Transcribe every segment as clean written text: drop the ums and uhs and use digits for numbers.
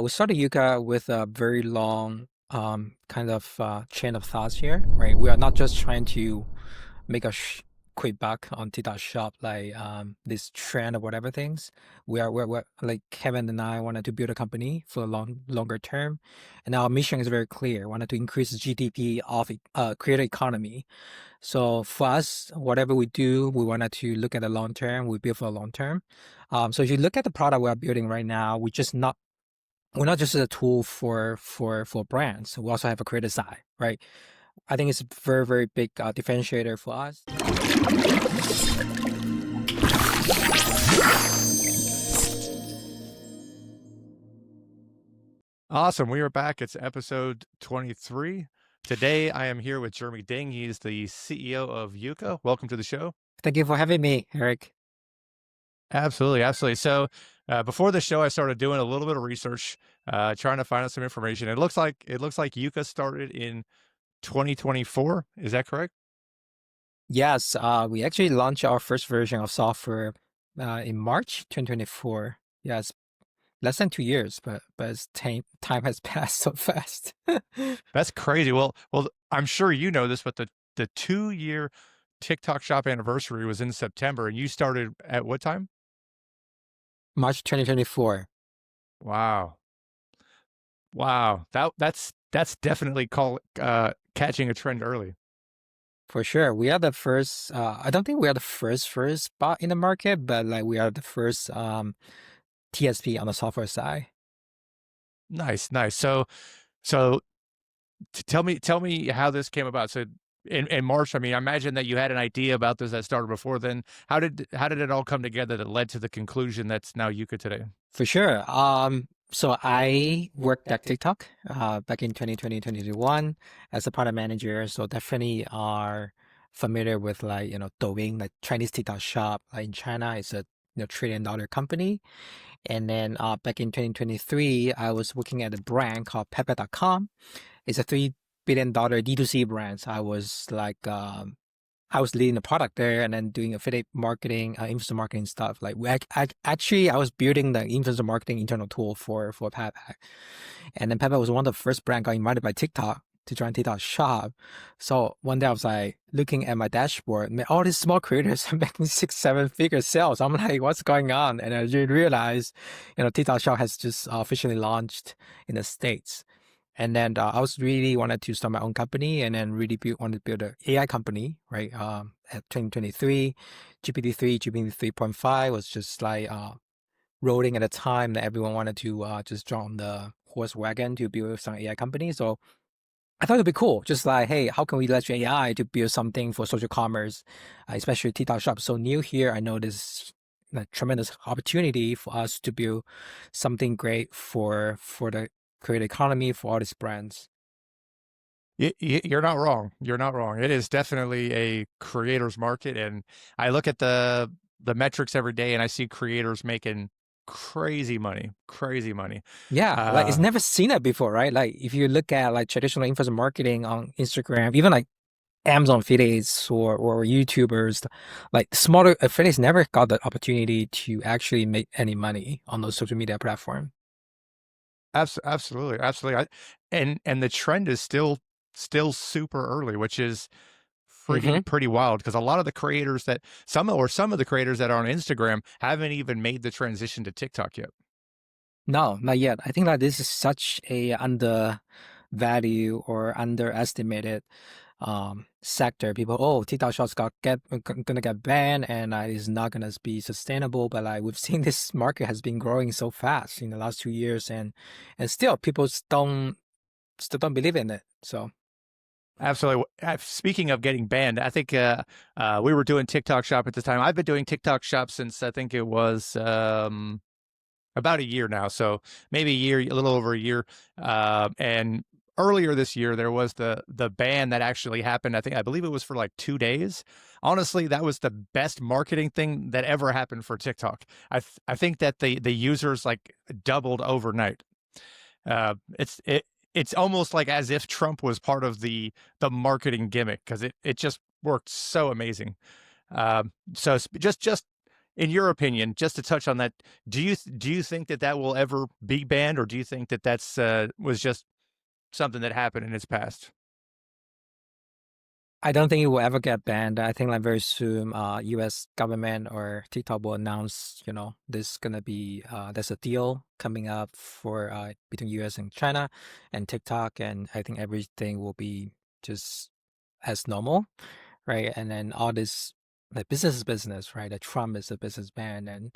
We started Yuka with a very long kind of chain of thoughts here, right? We are not just trying to make a quick buck on TikTok Shop, like this trend or whatever things. We're like Kevin and I wanted to build a company for the longer term, and our mission is very clear. Wanted to increase the GDP of creator economy. So for us, whatever we do, we wanted to look at the long term. We build for the long term. So if you look at the product we are building right now, we're not just a tool for brands. We also have a creator side, right? I think it's a very big differentiator for us. Awesome. We are back. It's episode 23. Today, I am here with Jeremy Ding. He's the CEO of Euka. Welcome to the show. Thank you for having me, Eric. Absolutely. Absolutely. So before the show, I started doing a little bit of research, trying to find out some information. It looks like Euka started in 2024. Is that correct? Yes, we actually launched our first version of software in March 2024. Yes, less than 2 years, but time has passed so fast. That's crazy. Well, I'm sure you know this, but the 2-year TikTok Shop anniversary was in September, and you started at what time? March 2024. Wow. Wow, that's definitely catching a trend early. For sure. We are the first, I don't think we are the first spot in the market, but like we are the first TSP on the software side. Nice, nice. So tell me how this came about. So in March, I mean, I imagine that you had an idea about this that started before then. How did it all come together that led to the conclusion that's now Yuka today? For sure. So I worked at TikTok back in 2020, 2021 as a product manager. So definitely are familiar with like, Douyin, like Chinese TikTok shop. Like in China, it's a trillion-dollar company. And then back in 2023, I was working at a brand called Pepe.com. It's a $3 billion D2C brand. So I was leading the product there and then doing affiliate marketing, influencer marketing stuff. Like I was building the influencer marketing internal tool for Pepe. And then Pepe was one of the first brand got invited by TikTok to join TikTok shop. So one day I was like looking at my dashboard, man, all these small creators are making 6, 7 figure sales. I'm like, what's going on? And I realized, TikTok shop has just officially launched in the States. And then I was really wanted to start my own company and then really wanted to build an AI company, right? At 2023, GPT-3, GPT 3.5 was just like rolling at a time that everyone wanted to just jump on the horse wagon to build some AI company. So I thought it'd be cool, just like, hey, how can we leverage AI to build something for social commerce, especially TikTok Shop. So new here, I know this a tremendous opportunity for us to build something great for the creator economy for all these brands. You're not wrong. You're not wrong. It is definitely a creator's market, and I look at the metrics every day, and I see creators making crazy money, crazy money. Yeah, like it's Uh, never seen it before, right? Like if you look at like traditional influencer marketing on Instagram, even like Amazon affiliates or YouTubers, like smaller affiliates never got the opportunity to actually make any money on those social media platforms. Absolutely, absolutely. And the trend is still super early, which is pretty wild because a lot of the creators that some of the creators that are on Instagram haven't even made the transition to TikTok yet. No, not yet. I think that this is such a undervalue or underestimated sector. People, oh, TikTok Shops gonna get banned and it's not gonna be sustainable. But like we've seen this market has been growing so fast in the last 2 years, and still people still don't believe in it. So Absolutely. Speaking of getting banned, I think we were doing TikTok Shop at the time. I've been doing TikTok Shop since I think it was about a year now, so maybe a year, a little over a year. And earlier this year, there was the ban that actually happened. I believe it was for like 2 days. Honestly, that was the best marketing thing that ever happened for TikTok. I think that the users like doubled overnight. It's almost like as if Trump was part of the marketing gimmick because it just worked so amazing. So just in your opinion, just to touch on that, do you think that that will ever be banned, or do you think that that's was just something that happened in its past? I don't think it will ever get banned. I think like very soon, U.S. government or TikTok will announce, this gonna be there's a deal coming up for between U.S. and China and TikTok, and I think everything will be just as normal, right? And then all this like business is business, right? That Trump is a businessman,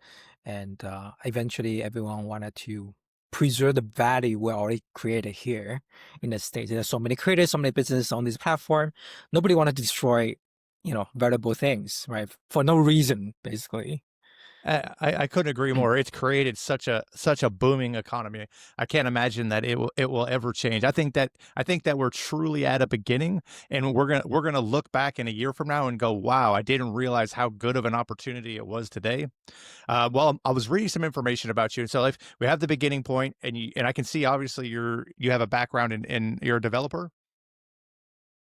and eventually everyone wanted to preserve the value we already created here in the States. There's so many creators, so many businesses on this platform. Nobody wanted to destroy, valuable things, right? For no reason, basically. I couldn't agree more. It's created such a booming economy. I can't imagine that it will ever change. I think that we're truly at a beginning, and we're gonna look back in a year from now and go, "Wow, I didn't realize how good of an opportunity it was today." Well, I was reading some information about you. So if we have the beginning point, and I can see obviously you have a background in you're a developer.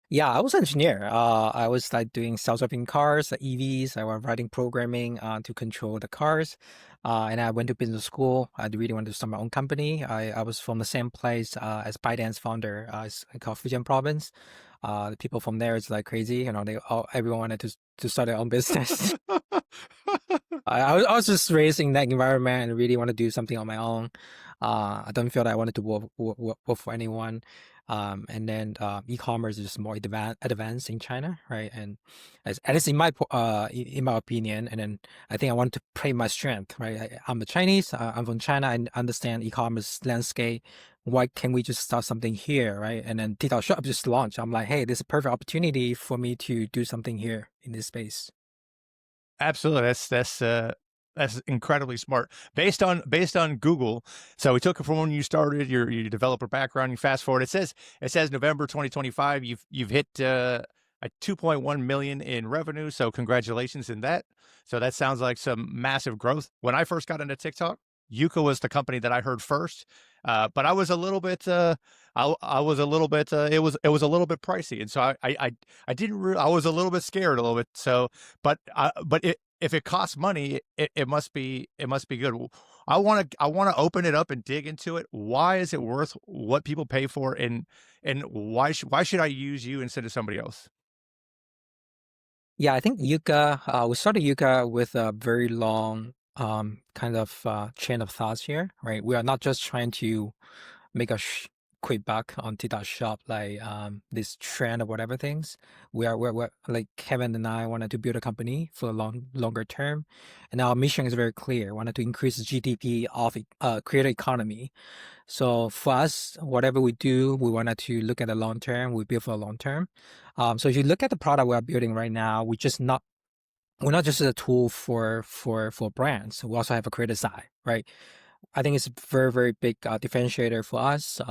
Yeah, I was an engineer. I was like doing self-driving cars, the EVs. I was writing programming to control the cars. And I went to business school. I really wanted to start my own company. I was from the same place as ByteDance founder, it's called Fujian Province. The people from there is like crazy. Everyone wanted to start their own business. I was just raised in that environment and really want to do something on my own. I don't feel that I wanted to work for anyone. And then e-commerce is more advanced in China, right? And at least in my opinion. And then I think I want to play my strength, right? I'm a Chinese. I'm from China. I understand e-commerce landscape. Why can't we just start something here, right? And then TikTok Shop just launched. I'm like, hey, this is a perfect opportunity for me to do something here in this space. Absolutely. That's incredibly smart. Based on Google. So we took it from when you started your developer background. You fast forward. It says November 2025. You've hit a 2.1 million in revenue. So congratulations in that. So that sounds like some massive growth. When I first got into TikTok, Euka was the company that I heard first. But I was a little bit I was a little bit it was a little bit pricey, and so I didn't I was a little bit scared a little bit. So but if it costs money, it must be good. I want to open it up and dig into it. Why is it worth what people pay for, and why should I use you instead of somebody else? Yeah, I think Yuka, we started Yuka with a very long kind of chain of thoughts here, right? We are not just trying to make a quick buck on TikTok Shop, like this trend or whatever things. We're like Kevin and I wanted to build a company for a longer term, and our mission is very clear. Wanted to increase the GDP of creator economy. So for us, whatever we do, we wanted to look at the long term. We build for the long term. So if you look at the product we are building right now, we're not just a tool for brands. We also have a creator side, right? I think it's a very, very big differentiator for us.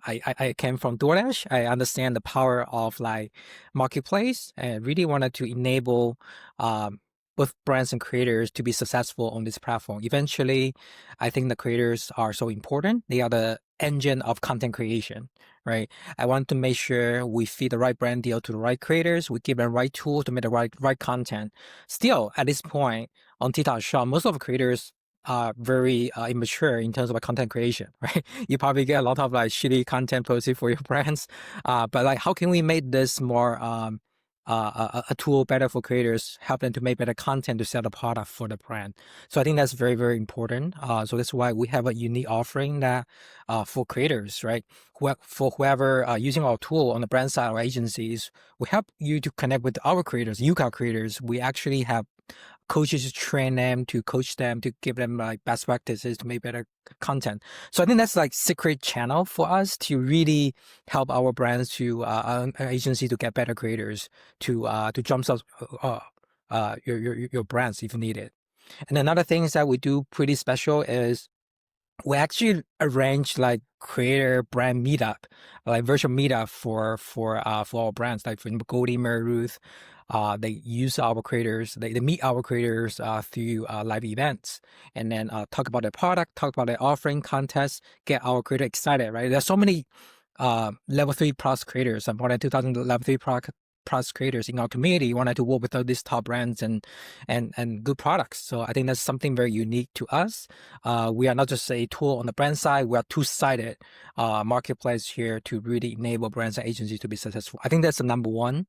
I came from DoorDash. I understand the power of like marketplace and really wanted to enable both brands and creators to be successful on this platform. Eventually, I think the creators are so important. They are the engine of content creation, right? I want to make sure we feed the right brand deal to the right creators. We give them the right tool to make the right content. Still, at this point on TikTok Shop, most of the creators are very immature in terms of content creation, right? You probably get a lot of like shitty content posted for your brands, but like, how can we make this more a tool better for creators, help them to make better content to sell the product for the brand? So I think that's very, very important. So that's why we have a unique offering that for creators, right? For whoever using our tool on the brand side or agencies, we help you to connect with our creators, Yuka creators. We actually have coaches to train them, to coach them, to give them like best practices to make better content. So I think that's like secret channel for us to really help our brands to our agency to get better creators to jumpstart your brands if needed. And another thing is that we do pretty special is we actually arrange like creator brand meetup, like virtual meetup for our brands. Like for example, Goldie, Mary Ruth, they use our creators. They meet our creators through live events, and then talk about their product, talk about their offering, contest, get our creator excited. Right? There's so many level 3+ creators, more than 2,000 level 3+ plus creators in our community wanted to work with all these top brands and good products. So I think that's something very unique to us. We are not just a tool on the brand side; we are two-sided marketplace here to really enable brands and agencies to be successful. I think that's the number one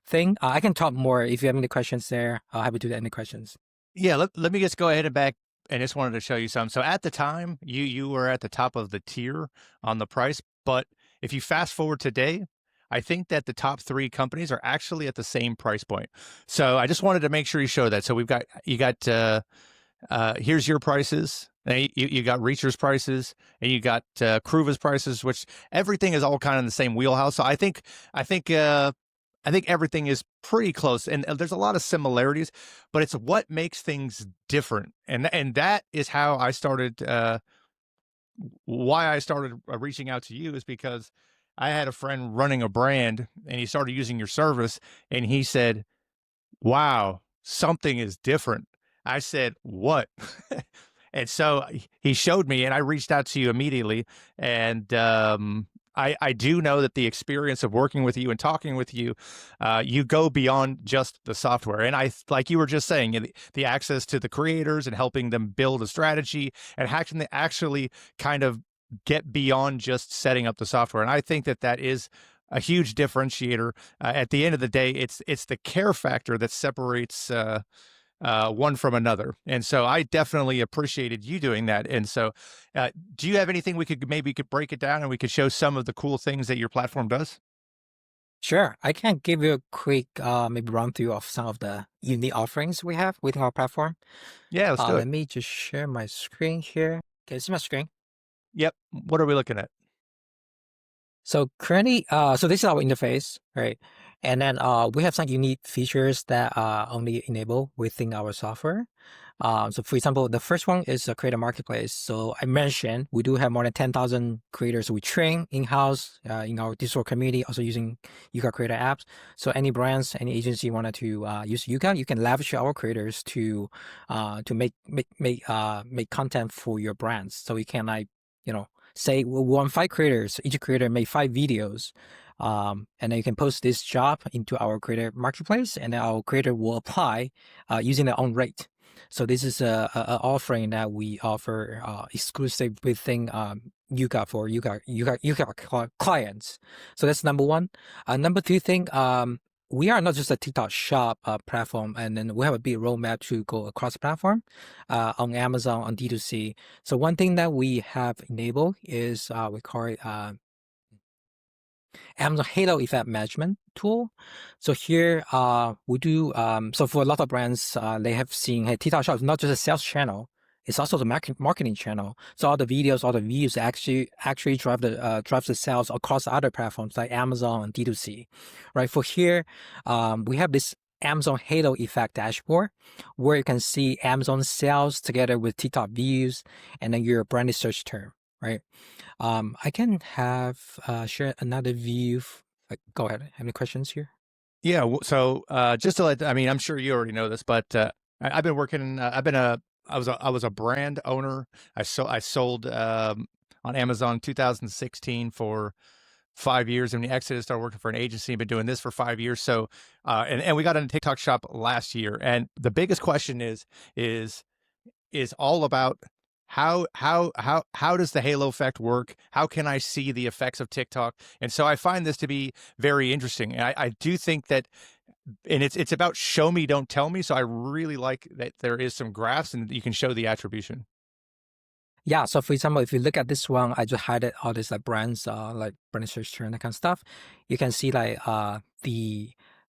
thing. I can talk more if you have any questions there. I'll happy to do any questions. Yeah, let me just go ahead and back and just wanted to show you some. So at the time, you were at the top of the tier on the price, but if you fast forward today, I think that the top 3 companies are actually at the same price point. So I just wanted to make sure you show that. So you got here's your prices. And you got Reacher's prices, and you got Kruva's prices, which everything is all kind of in the same wheelhouse. So I think everything is pretty close, and there's a lot of similarities, but it's what makes things different, and that is how I started. Why I started reaching out to you is because I had a friend running a brand, and he started using your service, and he said, "Wow, something is different." I said, "What?" And so he showed me, and I reached out to you immediately, and I do know that the experience of working with you and talking with you, you go beyond just the software. And like you were just saying, the access to the creators and helping them build a strategy, and how can they actually kind of get beyond just setting up the software. And I think that is a huge differentiator. At the end of the day, it's the care factor that separates one from another. And so I definitely appreciated you doing that. And so do you have anything we could break it down and we could show some of the cool things that your platform does? Sure, I can give you a quick maybe run through of some of the unique offerings we have within our platform. Yeah, let's do it. Let me just share my screen here. Can you see my screen? Yep. What are we looking at? So currently, so this is our interface, right? And then we have some unique features that are only enabled within our software. So for example, the first one is a creator marketplace. So I mentioned we do have more than 10,000 creators we train in-house in our Discord community, also using Euka creator apps. So any brands, any agency wanted to use Euka, you can leverage our creators to make content for your brands. So you can say we want 5 creators, each creator make 5 videos. And then you can post this job into our creator marketplace, and then our creator will apply using their own rate. So this is a offering that we offer exclusive within Euka for Euka clients. So that's number one. Number two thing, we are not just a TikTok shop platform, and then we have a big roadmap to go across the platform on Amazon, on D2C. So one thing that we have enabled is we call it Amazon Halo Effect Management tool. So here we do, so for a lot of brands, they have seen, hey, TikTok Shop is not just a sales channel, it's also the marketing channel. So all the videos, all the views actually drive the sales across other platforms like Amazon and D2C, right? For here, we have this Amazon Halo Effect dashboard where you can see Amazon sales together with TikTok views and then your branded search term, right? I can have share another view. Go ahead. Have any questions here? Yeah. So just to I mean, I'm sure you already know this, but I've been working. I was a brand owner. I sold on Amazon 2016 for 5 years, and when I exited, started working for an agency. I've been doing this for 5 years. So and we got into TikTok Shop last year, and the biggest question is all about how does the halo effect work? How can I see the effects of TikTok? And so I find this to be very interesting. And I do think that, and it's about show me, don't tell me. So I really like that there is some graphs and you can show the attribution. Yeah. So for example, if you look at this one, I just highlighted all these like brands, like brand search term, that kind of stuff. You can see like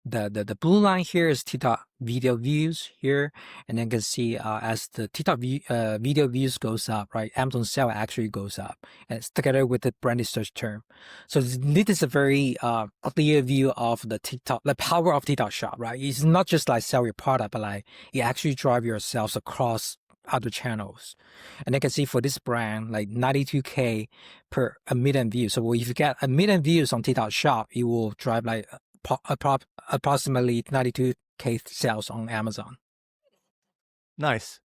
the blue line here is TikTok video views here, and then you can see as the TikTok video views goes up, right? Amazon sale actually goes up, and it's together with the branded search term. So this is a very clear view of the power of TikTok Shop, right? It's not just like sell your product, but like you actually drive your sales across other channels. And you can see for this brand, like 92K per a million views. So if you get a million views on TikTok Shop, it will drive like approximately 92K sales on Amazon. Nice.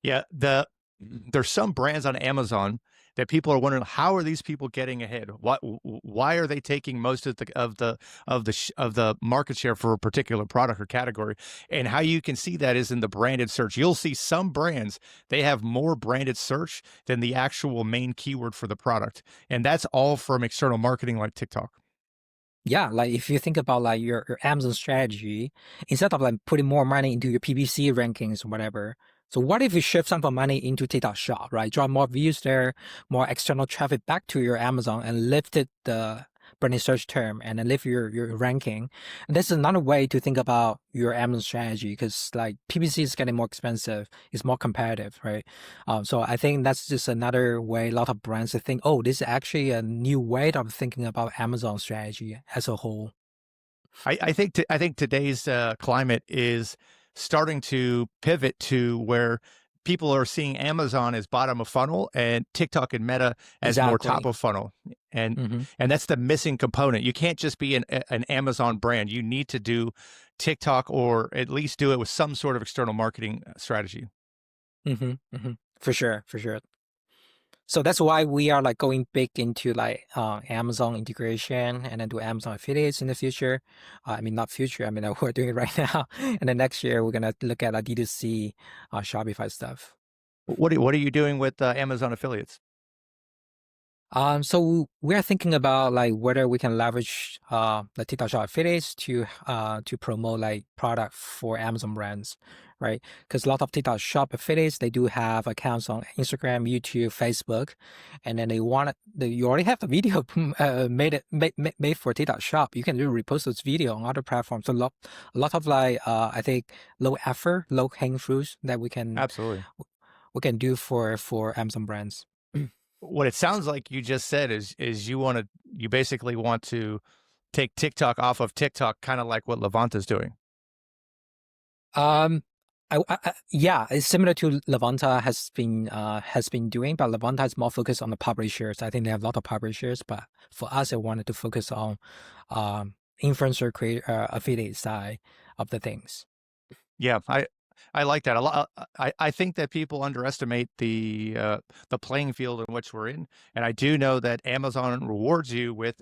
Yeah. There's some brands on Amazon that people are wondering, how are these people getting ahead? Why are they taking most of the market share for a particular product or category? And how you can see that is in the branded search. You'll see some brands, they have more branded search than the actual main keyword for the product. And that's all from external marketing like TikTok. Yeah, like if you think about like your Amazon strategy, instead of like putting more money into your PPC rankings or whatever, so what if you shift some of the money into TikTok Shop, right? Draw more views there, more external traffic back to your Amazon and lift it the branding search term and then lift your ranking. And this is another way to think about your Amazon strategy because like PPC is getting more expensive, it's more competitive, right? So I think that's just another way a lot of brands to think, oh, this is actually a new way of thinking about Amazon strategy as a whole. I think today's climate is starting to pivot to where people are seeing Amazon as bottom of funnel and TikTok and Meta as more top Exactly. of funnel, and Hmm. and that's the missing component. You can't just be an Amazon brand. You need to do TikTok, or at least do it with some sort of external marketing strategy. Hmm. Hmm. For sure, for sure. So that's why we are like going big into like Amazon integration and then do Amazon affiliates in the future. I mean, not future. I mean, we're doing it right now. And then next year we're gonna look at like D2C Shopify stuff. What are you doing with Amazon affiliates? So we are thinking about like whether we can leverage the TikTok Shop affiliates to promote like product for Amazon brands, right? Because a lot of TikTok Shop affiliates they do have accounts on Instagram, YouTube, Facebook, and then you already have the video made for TikTok Shop. You can do repost those video on other platforms. So a lot of like I think low effort, low hanging fruits that Absolutely. we can do for Amazon brands. What it sounds like you just said is you basically want to take TikTok off of TikTok, kind of like what Levanta's doing. Um, yeah, it's similar to Levanta has been doing, but Levanta is more focused on the publishers. I think they have a lot of publishers, but for us, I wanted to focus on influencer creator affiliate side of the things. Yeah, I like that a lot. I think that people underestimate the playing field in which we're in, and I do know that Amazon rewards you with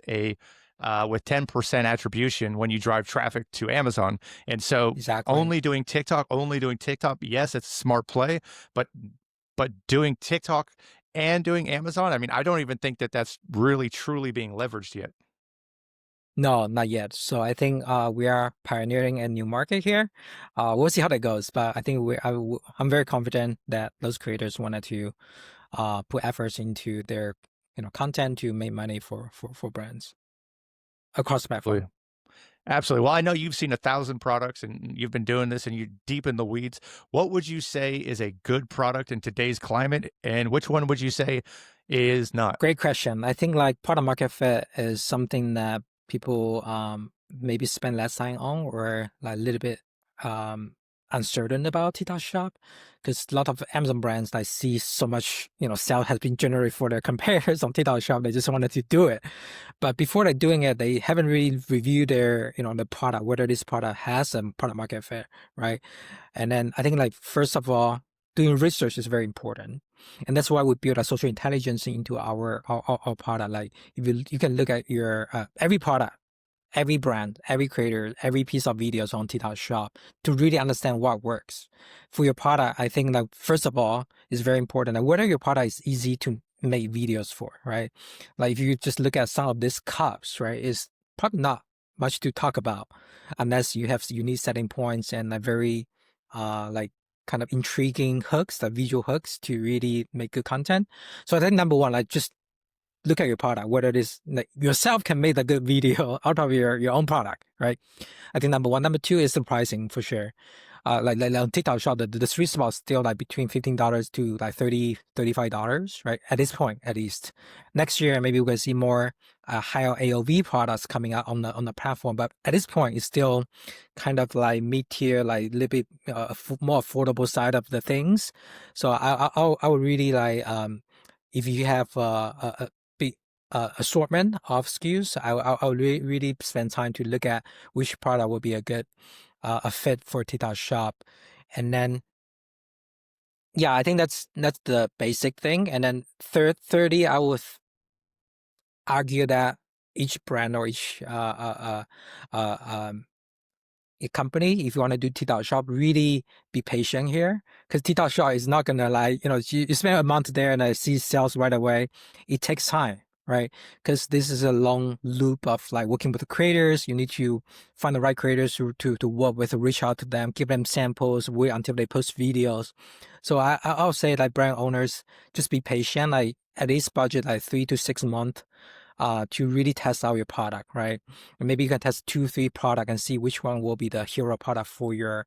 10% attribution when you drive traffic to Amazon. And so Exactly. only doing TikTok, yes, it's a smart play, but doing TikTok and doing Amazon, I mean, I don't even think that that's really truly being leveraged yet. No, not yet. So I think we are pioneering a new market here. We'll see how that goes, but I think I'm very confident that those creators wanted to put efforts into their content to make money for brands across the platform. Absolutely. Absolutely. Well, I know you've seen 1,000 products and you've been doing this and you're deep in the weeds. What would you say is a good product in today's climate, and which one would you say is not? Great question. I think like product market fit is something that people maybe spend less time on or like a little bit um uncertain about TikTok Shop because a lot of Amazon brands like see so much sale has been generated for their competitors on TikTok Shop. They just wanted to do it. But before they're doing it, they haven't really reviewed their the product, whether this product has a product market fit, right? And then I think like first of all, doing research is very important. And that's why we build a social intelligence into our product. Like if you can look at your every product, every brand, every creator, every piece of videos on TikTok Shop to really understand what works for your product. I think that first of all is very important. And whether your product is easy to make videos for, right? Like if you just look at some of these cups, right, it's probably not much to talk about unless you have unique setting points and a very like kind of intriguing hooks, the visual hooks to really make good content. So I think number one, like just look at your product, whether it is like yourself can make a good video out of your own product, right? I think number one. Number two is the pricing for sure. Like on TikTok Shop, the sweet spot is still like between $15 to like $35, right? At this point, at least. Next year, maybe we're gonna see more higher AOV products coming out on the platform. But at this point, it's still kind of like mid tier, like a little bit more affordable side of the things. So I would really like if you have a big assortment of SKUs, I would really spend time to look at which product would be a good a fit for TikTok Shop. And then Yeah, I think that's the basic thing. And then thirdly, I would argue that each brand or each a company, if you want to do TikTok shop, really be patient here, because TikTok shop is not gonna, like, you spend a month there and I see sales right away. It takes time, right? Because this is a long loop of like working with the creators. You need to find the right creators to work with, reach out to them, give them samples, wait until they post videos. So I'll say, like, brand owners, just be patient, like at least budget like 3 to 6 months to really test out your product, right? And maybe you can test 2, 3 product and see which one will be the hero product for your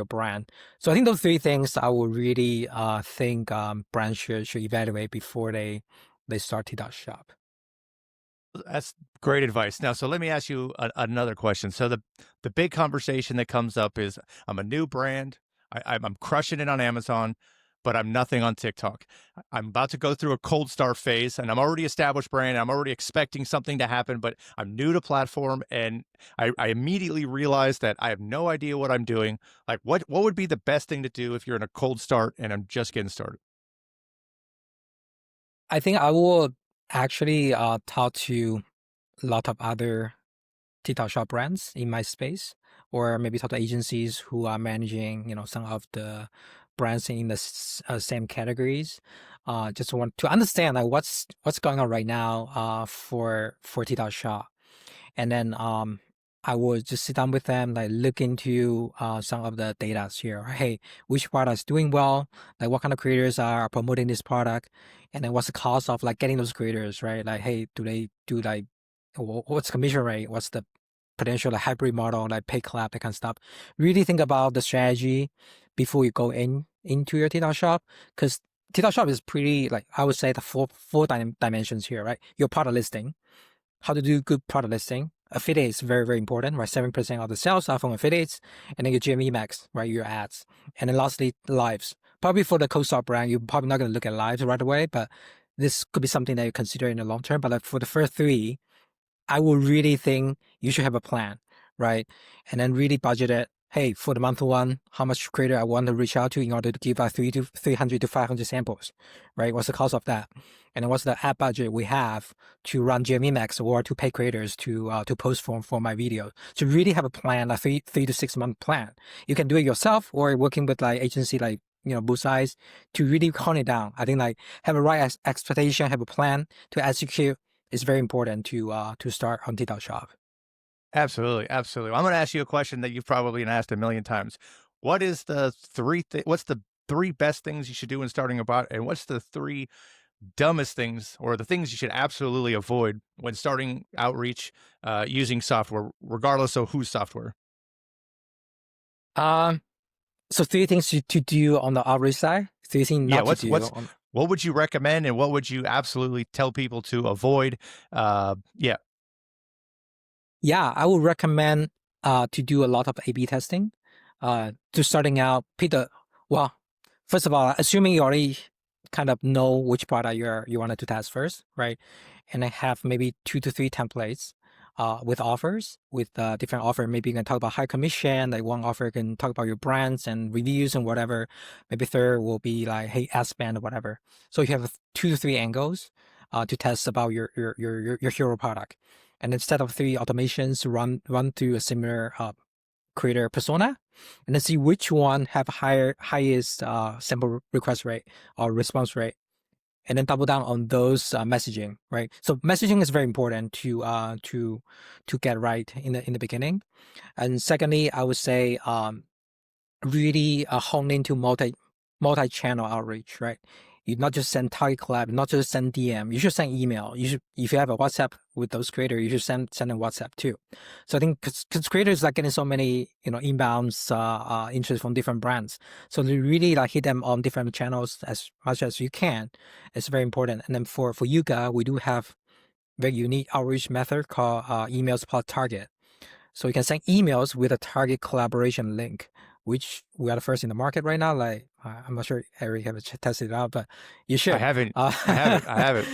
brand. So I think those three things I would really think brands should evaluate before they start TikTok shop. That's great advice. Now, so let me ask you another question. So the big conversation that comes up is, I'm a new brand. I'm crushing it on Amazon, but I'm nothing on TikTok. I'm about to go through a cold start phase, and I'm already established brand. I'm already expecting something to happen, but I'm new to platform, and I immediately realized that I have no idea what I'm doing. Like, what would be the best thing to do if you're in a cold start and I'm just getting started? I think I will actually talk to a lot of other TikTok shop brands in my space, or maybe talk to agencies who are managing, some of the brands in the same categories. Just want to understand, like, what's going on right now for TikTok shop. And then I would just sit down with them, like look into some of the data here. Hey, which product is doing well? Like, what kind of creators are promoting this product? And then what's the cost of like getting those creators, right? Like, hey, do they do like what's commission rate? What's the potential like hybrid model, like pay collab, that kind of stuff? Really think about the strategy before you go into your TikTok shop, because TikTok shop is pretty, like, I would say the four dimensions here, right? Your product listing, how to do good product listing. Affiliate is very, very important, right? 7% of the sales are from affiliates, and then your GME max, right? Your ads. And then lastly, lives. Probably for the co-start brand, you're probably not going to look at lives right away, but this could be something that you consider in the long term. But like for the first three, I would really think you should have a plan, right? And then really budget it. Hey, for the month one, how much creator I want to reach out to in order to give out 300 to 500 samples, right? What's the cost of that? And then what's the ad budget we have to run GME Max or to pay creators to post for my video? To really have a plan, a 3 to 6 month plan. You can do it yourself or working with like agency like Boost Eyes to really hone it down. I think like have a right expectation, have a plan to execute is very important to start on TikTok shop. Absolutely, absolutely. I'm going to ask you a question that you've probably been asked a million times. What is the what's the three best things you should do when starting a bot, and what's the three dumbest things or the things you should absolutely avoid when starting outreach using software, regardless of whose software? Um, so three things to do on the outreach side, three things Yeah, not to do on. what would you recommend, and what would you absolutely tell people to avoid? Yeah, Yeah, I would recommend to do a lot of A/B testing. To starting out, Peter. Well, first of all, assuming you already kind of know which product you wanted to test first, right? And I have maybe 2 to 3 templates with offers, with different offer. Maybe you can talk about high commission. Like one offer can talk about your brands and reviews and whatever. Maybe third will be like, hey, ad spend or whatever. So you have 2 to 3 angles to test about your hero product. And instead of three automations, run through a similar creator persona, and then see which one have highest sample request rate or response rate, and then double down on those messaging, right? So messaging is very important to get right in the beginning. And secondly, I would say really hone into multi-channel outreach, right? You not just send target collab, not just send DM. You should send email. You should, if you have a WhatsApp with those creators, you should send them WhatsApp too. So I think because creators are getting so many inbounds interest from different brands, so to really like hit them on different channels as much as you can, it's very important. And then for Yuka, we do have very unique outreach method called emails plus target. So you can send emails with a target collaboration link, which we are the first in the market right now. Like, I'm not sure Eric have tested it out, but you I should. haven't. I haven't. I haven't.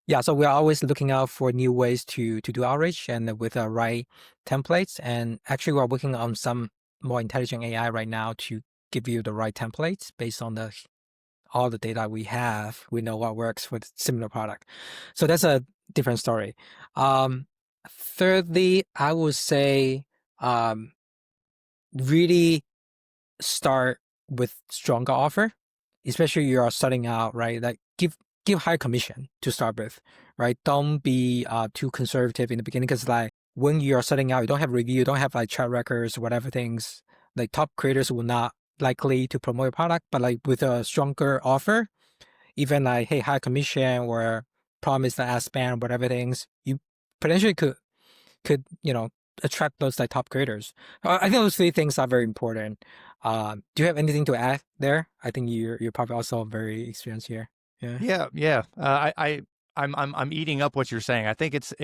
Yeah, so we are always looking out for new ways to do outreach and with the right templates. And actually, we're working on some more intelligent AI right now to give you the right templates based on the all the data we have, we know what works with similar product. So that's a different story. Thirdly, I would say really start with stronger offer, especially you are starting out, right? Like give high commission to start with, right? Don't be too conservative in the beginning because like when you are starting out, you don't have review, you don't have like track records, whatever things. Like top creators will not likely to promote your product, but like with a stronger offer, even like hey high commission or promise the ad spam, whatever things, you potentially could attract those like top creators. I think those three things are very important. Do you have anything to add there? I think you're probably also very experienced here. Yeah. Yeah, yeah. I'm eating up what you're saying. I think it's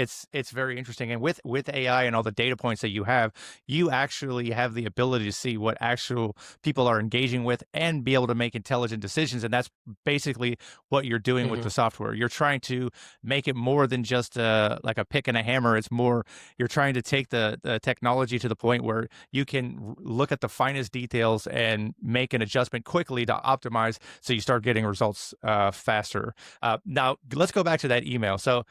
very interesting. And with AI and all the data points that you have, you actually have the ability to see what actual people are engaging with and be able to make intelligent decisions. And that's basically what you're doing with Mm-hmm. the software. You're trying to make it more than just like a pick and a hammer. It's more you're trying to take the technology to the point where you can look at the finest details and make an adjustment quickly to optimize so you start getting results faster. Now let's go back to that email. So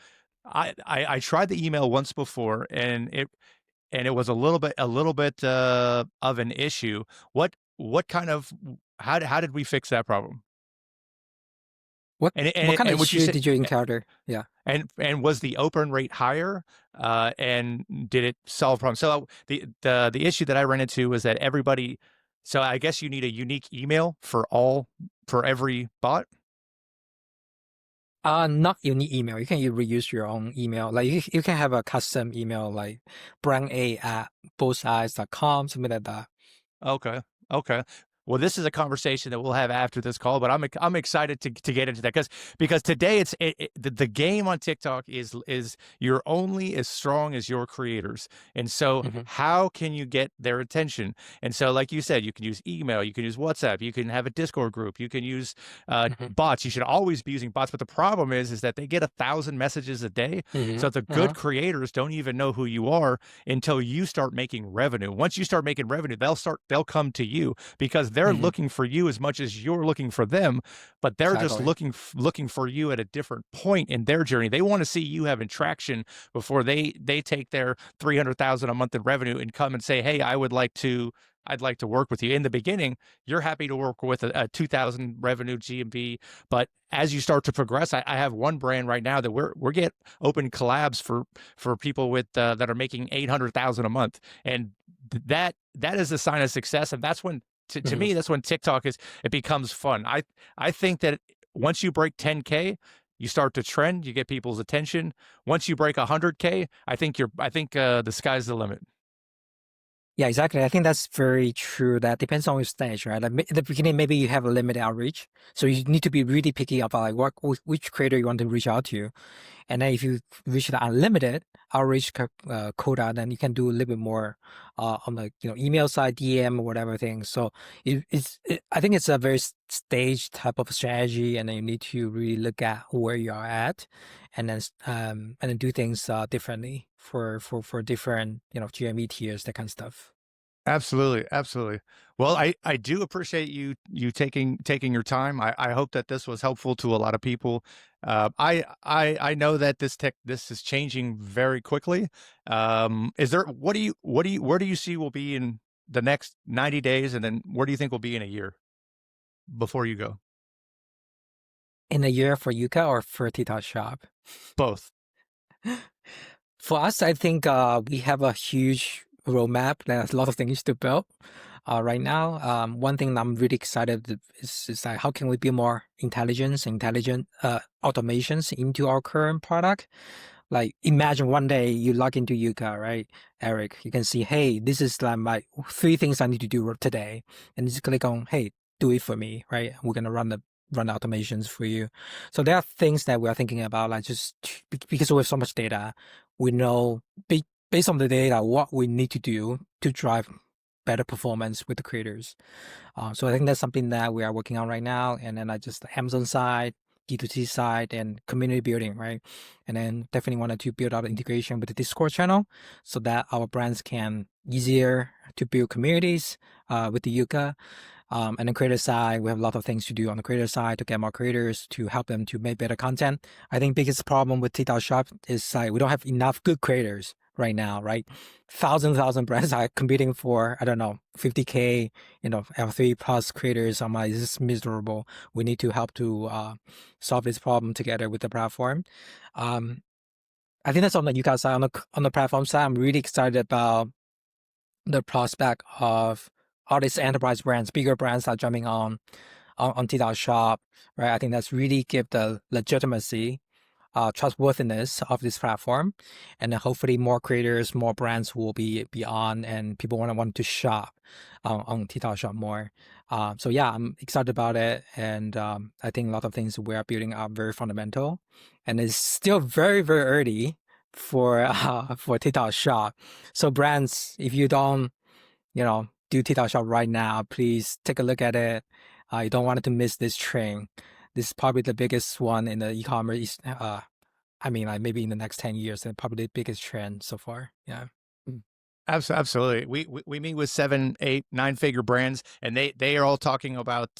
I tried the email once before, and it was a little bit of an issue. What kind of how did we fix that problem? What And what and kind of and would you issue say did you encounter? Yeah. and was the open rate higher? And did it solve problems? So the issue that I ran into was that everybody. So I guess you need a unique email for every bot. Not unique email. You can reuse your own email. Like you can have a custom email like branda@bothsides.com, something like that. Okay. Okay. Well, this is a conversation that we'll have after this call, but I'm excited to get into that because today the game on TikTok is you're only as strong as your creators, and so Mm-hmm. how can you get their attention? And so, like you said, you can use email, you can use WhatsApp, you can have a Discord group, you can use Mm-hmm. bots. You should always be using bots, but the problem is that they get 1,000 messages a day, Mm-hmm. so the good Uh-huh. creators don't even know who you are until you start making revenue. Once you start making revenue, they'll come to you because they're Mm-hmm. looking for you as much as you're looking for them, but they're just Exactly. looking for you at a different point in their journey. They want to see you having traction before they take their 300,000 a month in revenue and come and say, "Hey, I'd like to work with you." In the beginning, you're happy to work with a 2,000 revenue GMV, but as you start to progress, I have one brand right now that we're get open collabs for people with that are making 800,000 a month, and that is a sign of success, and that's when to Mm-hmm. me that's when TikTok it becomes fun. I think that once you break 10K, you start to trend, you get people's attention. Once you break 100K, I think the sky's the limit. Yeah, exactly. I think that's very true. That depends on your stage, right? Like at the beginning, maybe you have a limited outreach, so you need to be really picky about like which creator you want to reach out to. And then if you reach the unlimited outreach quota, then you can do a little bit more on the email side, DM or whatever thing. So I think it's a very stage type of strategy, and then you need to really look at where you are at, and then do things differently for different GME tiers, that kind of stuff. Absolutely, absolutely. Well, I do appreciate you taking your time. I hope that this was helpful to a lot of people. I know that this is changing very quickly. Is there where do you see will be in the next 90 days, and then where do you think will be in a year before you go? In a year for Yuka or for TikTok Shop? Both. For us, I think we have a huge roadmap. There's a lot of things to build right now. One thing I'm really excited is like how can we build more intelligent automations into our current product. Like imagine one day you log into Yuka, right, Eric? You can see, hey, this is like my three things I need to do today, and just click on, hey, do it for me, right? We're gonna run the automations for you. So there are things that we are thinking about, like just because we have so much data, we know based on the data what we need to do to drive better performance with the creators. So I think that's something that we are working on right now. And then I just Amazon side, D2C side, and community building, right? And then definitely wanted to build out integration with the Discord channel so that our brands can easier to build communities with the Yuka. And the creator side, we have a lot of things to do on the creator side to get more creators, to help them to make better content. I think biggest problem with TikTok Shop is like we don't have enough good creators right now, right? Thousand brands are competing for, I don't know, 50K, L3 plus creators. I'm like, this is miserable. We need to help to solve this problem together with the platform. Um, I think that's on the Euka side. On the platform side, I'm really excited about the prospect of all these enterprise brands, bigger brands are jumping on TikTok Shop, right? I think that's really give the legitimacy, trustworthiness of this platform, and then hopefully more creators, more brands will be on, and people want to shop on TikTok Shop more. So yeah, I'm excited about it, and I think a lot of things we are building are very fundamental, and it's still very early for TikTok Shop. So brands, if you don't do TikTok Shop right now, please take a look at it. You don't want to miss this train. This is probably the biggest one in the e-commerce. I mean, like maybe in the next 10 years, and probably the biggest trend so far. Yeah. Absolutely. We meet with 7, 8, 9-figure brands, and they are all talking about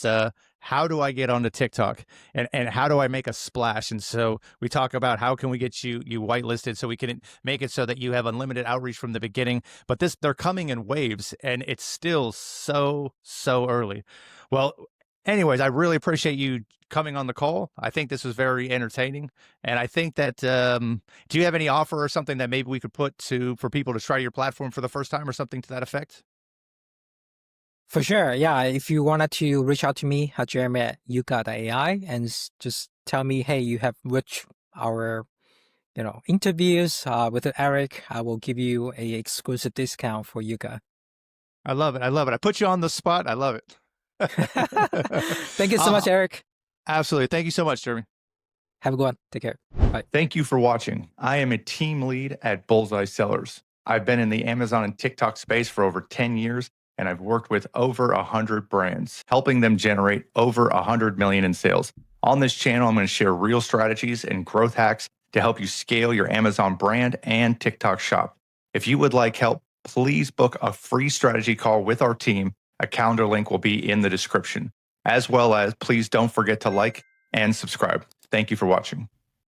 how do I get onto TikTok and how do I make a splash? And so we talk about how can we get you whitelisted so we can make it so that you have unlimited outreach from the beginning. But they're coming in waves, and it's still so early. Well, anyways, I really appreciate you coming on the call. I think this was very entertaining, and I think that do you have any offer or something that maybe we could put for people to try your platform for the first time or something to that effect? For sure. Yeah. If you wanted to reach out to me at Jeremy@Euka.ai and just tell me, hey, you have which our interviews with Eric, I will give you a exclusive discount for Euka. I love it. I put you on the spot. I love it. Thank you so much, Eric. Absolutely. Thank you so much, Jeremy. Have a good one. Take care. Bye. Thank you for watching. I am a team lead at Bullseye Sellers. I've been in the Amazon and TikTok space for over 10 years, and I've worked with over 100 brands, helping them generate over 100 million in sales. On this channel, I'm going to share real strategies and growth hacks to help you scale your Amazon brand and TikTok shop. If you would like help, please book a free strategy call with our team. A calendar link will be in the description. As well as, please don't forget to like and subscribe. Thank you for watching.